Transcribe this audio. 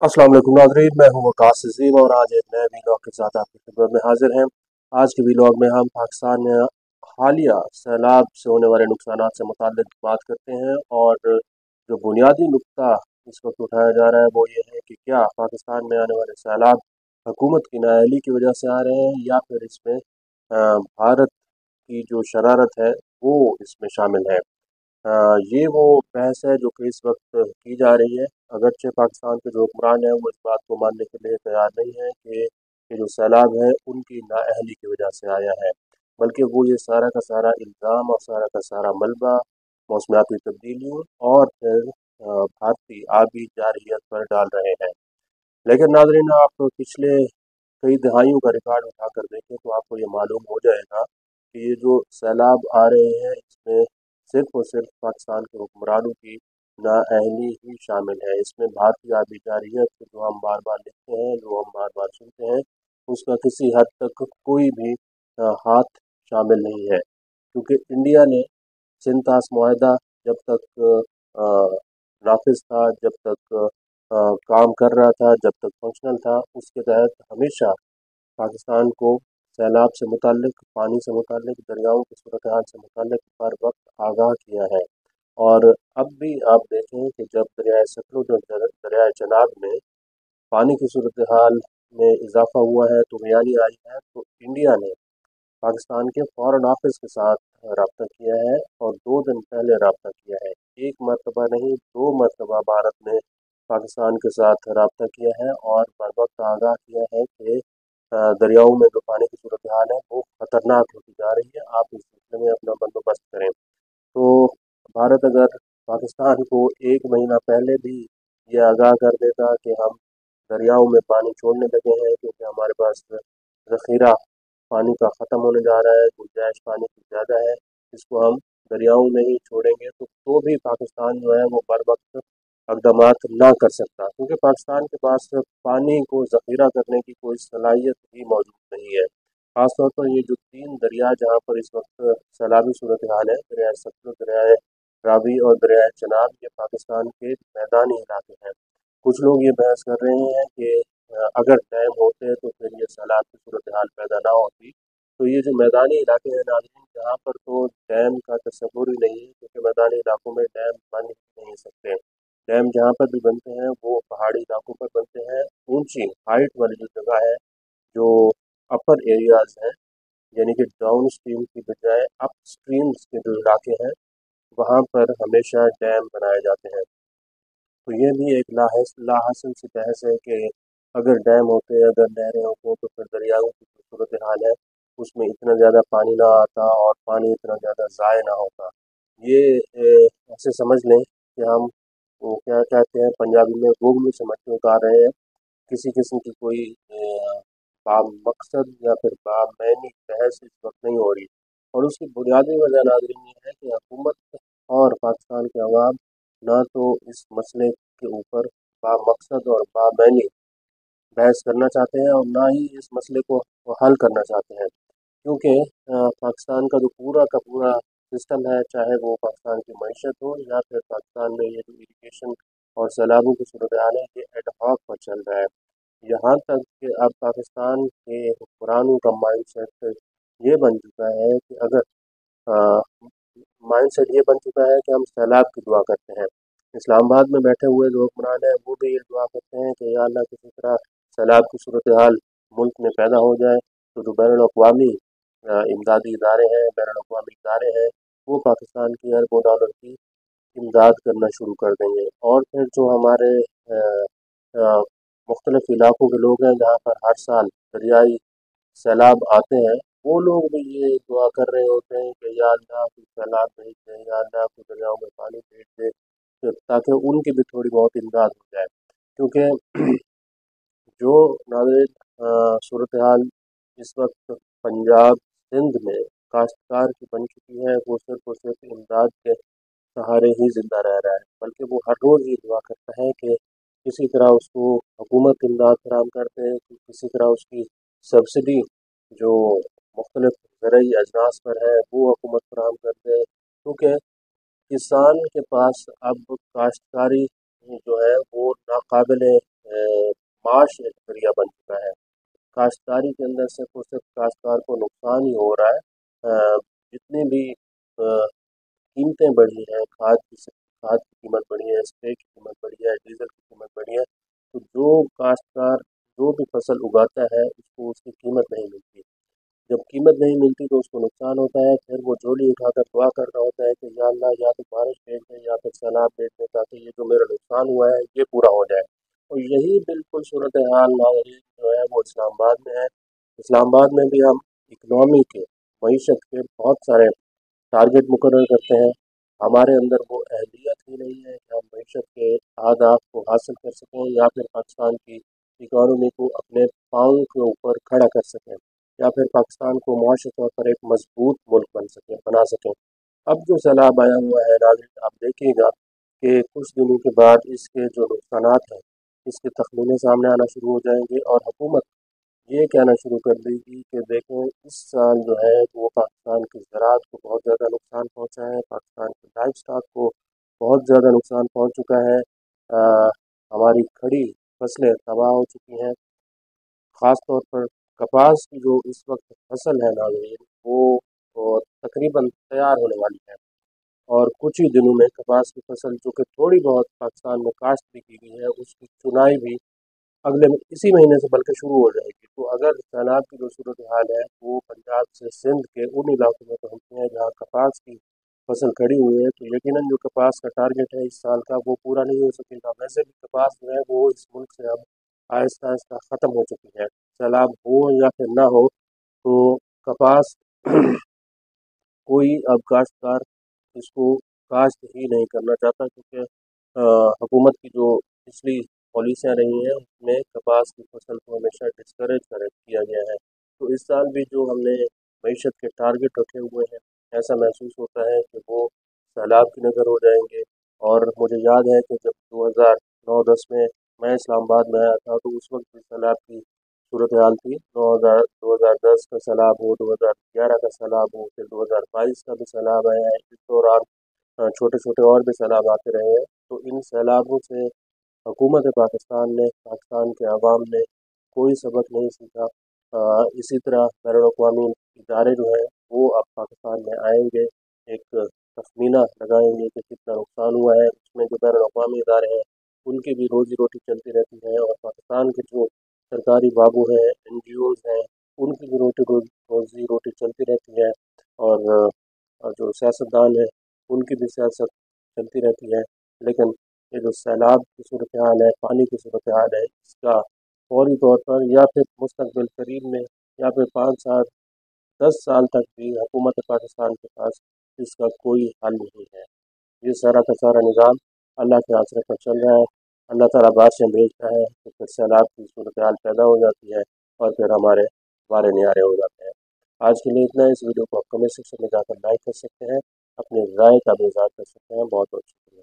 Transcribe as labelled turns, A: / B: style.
A: अस्सलाम वालेकुम नाज़रीन, मैं हूं वकास अज़ीम और आज एक नए वीलॉग के साथ आपकी खिदमत में हाजिर हैं। आज के वीलॉग में हम पाकिस्तान में हालिया सैलाब से होने वाले नुकसानात से मुताल्लिक बात करते हैं। और जो बुनियादी नुक्ता इस वक्त उठाया जा रहा है वो ये है कि क्या पाकिस्तान में आने वाले सैलाब हुकूमत की नाअहली की वजह से आ रहे हैं या फिर इसमें भारत की जो शरारत है वो इसमें शामिल है। ये वो बहस है जो कि इस वक्त की जा रही है। अगरचे पाकिस्तान के जो हुक्मरान हैं वो इस बात को मानने के लिए तैयार नहीं है कि ये जो सैलाब है उनकी नाअहली की वजह से आया है, बल्कि वो ये सारा का सारा इल्ज़ाम और सारा का सारा मलबा मौसमियाती तब्दीलियों और फिर भारतीय आबी जारहियत पर डाल रहे हैं। लेकिन नाज़रीन, आप पिछले कई दहाइयों का रिकॉर्ड उठाकर देखें तो आपको ये मालूम हो जाएगा कि ये जो सैलाब आ रहे हैं इसमें सिर्फ और सिर्फ पाकिस्तान के हुक्मरानों की नाअहली ही शामिल है। इसमें भारतीय आबियारियत जो हम बार बार लिखते हैं, जो हम बार बार सुनते हैं, उसका किसी हद तक कोई भी हाथ शामिल नहीं है, क्योंकि इंडिया ने सिंतास मुआहदा जब तक नाफिज था, जब तक काम कर रहा था, जब तक फंक्शनल था, उसके तहत हमेशा पाकिस्तान को सैलाब से मुताल्लिक, पानी से मुताल्लिक, दरियाओं की सूरत हाल से मुताल्लिक हर वक्त आगाह किया है। और अब भी आप देखें कि जब दरियाए सतलुज और दरियाए चनाब में पानी की सूरत हाल में इजाफा हुआ है, तो बयानी आई है, तो इंडिया ने पाकिस्तान के फॉरेन ऑफिस के साथ रब्ता किया है और 2 दिन पहले रब्ता किया है। एक मरतबा नहीं, 2 मरतबा भारत ने पाकिस्तान के साथ रब्ता किया है और बर वक्त आगाह किया है कि दरियाओं में जो पानी की सूरत हाल है वो ख़तरनाक होती जा रही है, आप इस सिलसिले में अपना बंदोबस्त करें। तो भारत अगर पाकिस्तान को 1 महीना पहले भी ये आगाह कर देता कि हम दरियाओं में पानी छोड़ने लगे हैं क्योंकि हमारे पास ज़ख़ीरा पानी का ख़त्म होने जा रहा है, गुंजाइश पानी की ज़्यादा है, इसको हम दरियाओं में ही छोड़ेंगे, तो भी पाकिस्तान जो है वो बर वक्त इक़दामात ना कर सकता, क्योंकि पाकिस्तान के पास पानी को ज़ख़ीरा करने की कोई सलाहियत भी मौजूद नहीं है। ख़ासतौर पर ये जो 3 दरिया जहाँ पर इस वक्त सैलाबी सूरत हाल है, दरियाए सतलुज, दरियाए रावी और दरियाए चनाब, ये पाकिस्तान के मैदानी इलाके हैं। कुछ लोग ये बहस कर रहे हैं कि अगर डैम होते तो फिर ये सैलाब की सूरत हाल पैदा ना होती। तो ये जो मैदानी इलाके हैं नाज़रीन, यहाँ पर तो डैम का तस्वुर ही नहीं है, क्योंकि मैदानी इलाकों में डैम बन ही नहीं सकते। डैम जहाँ पर भी बनते हैं वो पहाड़ी इलाकों पर बनते हैं, ऊंची हाइट वाली जो जगह है, जो अपर एरियाज हैं, यानी कि डाउन स्ट्रीम की बजाय अप स्ट्रीम्स के जो इलाके हैं वहाँ पर हमेशा डैम बनाए जाते हैं। तो ये भी एक लाहासिल सी बहस है कि अगर डैम होते, अगर नहरें होती तो फिर दरियाओं की जो सूरत हाल है उसमें इतना ज़्यादा पानी ना आता और पानी इतना ज़्यादा ज़ाय ना होता। ये ऐसे समझ लें कि हम वो क्या कहते हैं पंजाबी में, गोगलू से मच्छी उतार रहे हैं। किसी किस्म की कोई मकसद या फिर बामैनी बहस इस वक्त नहीं हो रही। और उसकी बुनियादी वजह नाज़रीन ये है कि हुकूमत और पाकिस्तान के अवाम ना तो इस मसले के ऊपर बामकसद और बामैनी बहस करना चाहते हैं और ना ही इस मसले को वो हल करना चाहते हैं, क्योंकि पाकिस्तान का जो पूरा का पूरा सिस्टम है, चाहे वो पाकिस्तान की मईशत हो या फिर पाकिस्तान में ये जो इरीगेशन और सैलाबों की सूरत हाल है, ये एडहॉक पर चल रहा है। यहाँ तक कि अब पाकिस्तान के हुक्मरानों का माइंड सेट ये बन चुका है कि अगर माइंड सेट ये बन चुका है कि हम सैलाब की दुआ करते हैं। इस्लामाबाद में बैठे हुए जो हुक्मरान हैं वो भी ये दुआ करते हैं कि या अल्लाह किसी तरह सैलाब की सूरत हाल मुल्क में पैदा हो जाए, तो जो बैनुल अक़वामी इमदादी इदारे हैं, बैनुल अक़वामी इदारे हैं, वो पाकिस्तान की अरबों डॉलर की इमदाद करना शुरू कर देंगे। और फिर जो हमारे मुख्तलिफ इलाकों के लोग हैं जहाँ पर हर साल दरियाई सैलाब आते हैं, वो लोग भी ये दुआ कर रहे होते हैं कि या अल्लाह कुछ सैलाब भेज दे, या अल्लाह कुछ दरियाओं में पानी भेज दे, ताकि उनकी भी थोड़ी बहुत इमदाद हो जाए। क्योंकि जो नाज़रीन सूरत हाल इस वक्त पंजाब सिंध में काश्तकार की बन चुकी है, वो सिर्फ और सिर्फ इमदाद के सहारे ही ज़िंदा रह रहा है, बल्कि वो हर रोज़ ये दुआ करता है कि किसी तरह उसको हुकूमत इमदाद फराहम कर दे, कि किसी तरह उसकी सब्सिडी जो मुख्तलिफ ज़रई अजनास पर है वो हुकूमत फराहम कर दे, क्योंकि किसान के पास अब काश्तकारी जो है वो नाकाबिल माश एक जरिया बन चुका है। काश्तकारी के अंदर सिर्फ और सिर्फ काश्तकार को नुकसान ही हो रहा है। जितनी भी कीमतें बढ़ी हैं, खाद की कीमत बढ़ी है, स्प्रे की कीमत बढ़ी है, डीजल की कीमत बढ़ी है, तो जो काश्तकार जो भी फसल उगाता है उसको उसकी कीमत नहीं मिलती। जब कीमत नहीं मिलती तो उसको नुकसान होता है। फिर वो झोली उठाकर दुआ कर रहा होता है कि या अल्लाह या तो बारिश भेज दे या फिर सैलाब भेज दे ताकि ये जो मेरा नुकसान हुआ है ये पूरा हो जाए। और यही बिल्कुल सूरत हाल नाज़रीन जो है वो इस्लामाबाद में है। इस्लामाबाद में भी हम इकनॉमी के मईशत के बहुत सारे टारगेट मुकर्रर करते हैं। हमारे अंदर वो अहलियत ही नहीं है कि हम मईशत के अहदाफ को हासिल कर सकें या फिर पाकिस्तान की इकॉनमी को अपने पाँव के ऊपर खड़ा कर सकें या फिर पाकिस्तान को मुआशी तौर पर एक मजबूत मुल्क बना सकें। अब जो सैलाब आया हुआ है नाज़रीन, आप देखिएगा कि कुछ दिनों के बाद इसके जो नुकसानात हैं इसके तखमीने सामने आना शुरू हो जाएंगे और हुकूमत ये कहना शुरू कर देगी कि देखें इस साल जो है वो पाकिस्तान की ज़राअत को बहुत ज़्यादा नुकसान पहुंचा है, पाकिस्तान की लाइफ स्टॉक को बहुत ज़्यादा नुकसान पहुंच चुका है। हमारी खड़ी फसलें तबाह हो चुकी हैं। ख़ास तौर पर कपास की जो इस वक्त फसल है नाज़रीन वो तकरीबन तैयार होने वाली है और कुछ ही दिनों में कपास की फसल जो कि थोड़ी बहुत पाकिस्तान में काश्त भी की गई है उसकी चुनाई भी इसी महीने से बल्कि शुरू हो जाएगी। तो अगर सैलाब की जो सूरत हाल है वो पंजाब से सिंध के उन इलाकों में पहुँचते हैं जहाँ कपास की फसल खड़ी हुई है तो यकीनन जो कपास का टारगेट है इस साल का वो पूरा नहीं हो सकेगा। वैसे भी कपास जो है वो इस मुल्क से अब आहिस्ता आहिस्ता ख़त्म हो चुकी है। सैलाब हो या फिर ना हो तो कपास कोई अब काश्तकार इसको काश्त ही नहीं करना चाहता क्योंकि हुकूमत की जो पिछली पॉलिसियाँ रही हैं उसमें कपास की फसल को हमेशा डिस्करेज कर किया गया है। तो इस साल भी जो हमने मईशत के टारगेट रखे हुए हैं ऐसा महसूस होता है कि वो सैलाब की नज़र हो जाएंगे। और मुझे याद है कि जब 2009-10 में मैं इस्लामाबाद में आया था तो उस वक्त भी सैलाब की सूरत हाल थी। 2010 का सैलाब हो, 2011 का सैलाब हो, फिर 2022 का भी सैलाब आया है। इस दौरान छोटे छोटे और भी सैलाब आते रहे हैं। तो इन सैलाबों से हुकूमत पाकिस्तान ने पाकिस्तान के अवाम ने कोई सबक नहीं सीखा। इसी तरह बैनुल अक़वामी इदारे जो हैं वो अब पाकिस्तान में आएंगे, एक तखमीना लगाएंगे कि कितना नुकसान हुआ है। उसमें जो बैनुल अक़वामी इदारे हैं उनकी भी रोज़ी रोटी चलती रहती है और पाकिस्तान के जो सरकारी बाबू हैं, NGOs हैं, उनकी भी रोज़ी रोटी चलती रहती है। और जो सियासतदान हैं उनकी भी सियासत चलती रहती है। लेकिन ये जो सैलाब की सूरत हाल है, पानी की सूरत हाल है, इसका फौरी तौर पर या फिर मुस्तकबिल करीब में या फिर 5 साल 10 साल तक भी हुकूमत पाकिस्तान के पास इसका कोई हल नहीं है। ये सारा का सारा निज़ाम अल्लाह के आसरे पर चल रहा है। अल्लाह ताला बारिशें भेजता है तो फिर सैलाब की सूरत हाल पैदा हो जाती है और फिर हमारे वारे नियारे हो जाते हैं। आज के लिए इतना। इस वीडियो को आप कमेंट सेक्शन में जाकर लाइक कर सकते हैं, अपनी राय का भी इज़हार कर सकते हैं। बहुत बहुत शुक्रिया।